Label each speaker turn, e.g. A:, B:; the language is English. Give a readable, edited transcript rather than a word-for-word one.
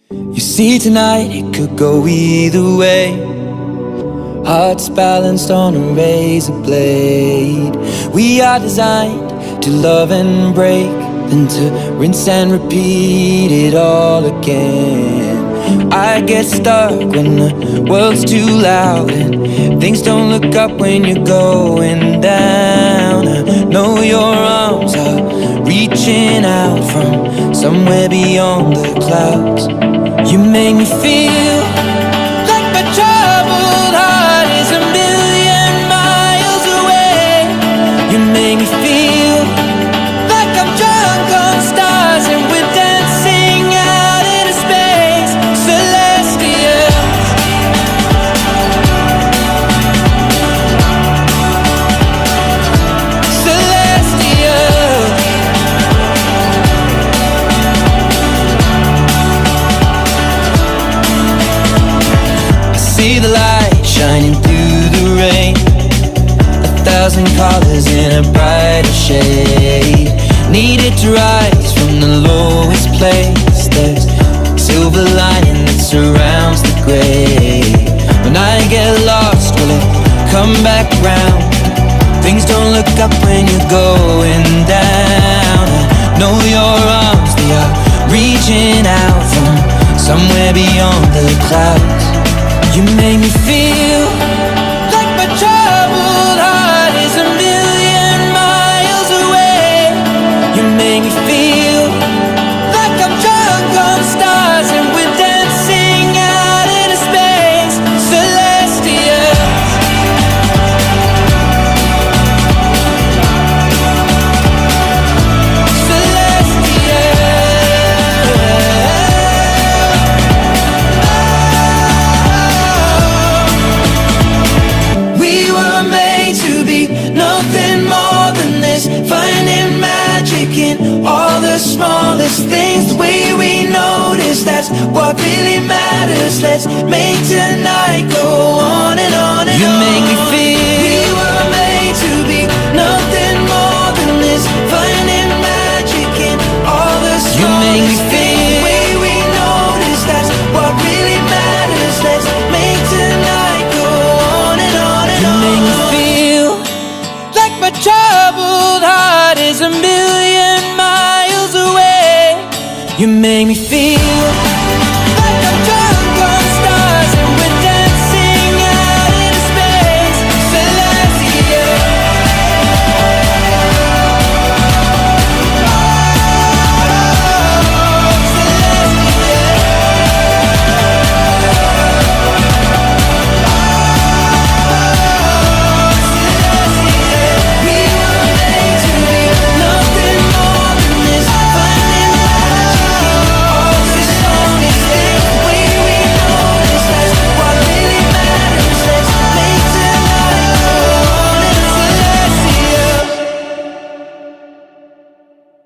A: You see, tonight it could go either way. Hearts balanced on a razor blade. We are designed to love and break, then to rinse and repeat it all again. I get stuck when the world's too loud and things don't look up when you're going down. I know your arms are reaching out from somewhere beyond the clouds. You make me feel like my troubled heart is a million miles away. You make me feel like I'm drunk on stars and we're dancing out into space. Celestial, celestial. I see the light shining through the rain, 1,000 colors in a brighter shade. Needed to rise from the lowest place. There's silver lining that surrounds the gray. When I get lost, will it come back round? Things don't look up when you're going down. I know your arms, they are reaching out from somewhere beyond the clouds. You make me feel like my troubled heart is a million miles away. You make me feel like I'm drunk on stars and we're dancing out into space. Celestial, we were made to be nothing more than this, finding magic in all the smallest things. The way we notice, that's what really matters. Let's make tonight go on and on and on. You make me feel we were made to be nothing more than this, finding magic in all the smallest things. You make me feel the way we notice, that's what really matters. Let's make tonight go on and on and on. You make me feel like my troubled heart is a million miles away. You make me feel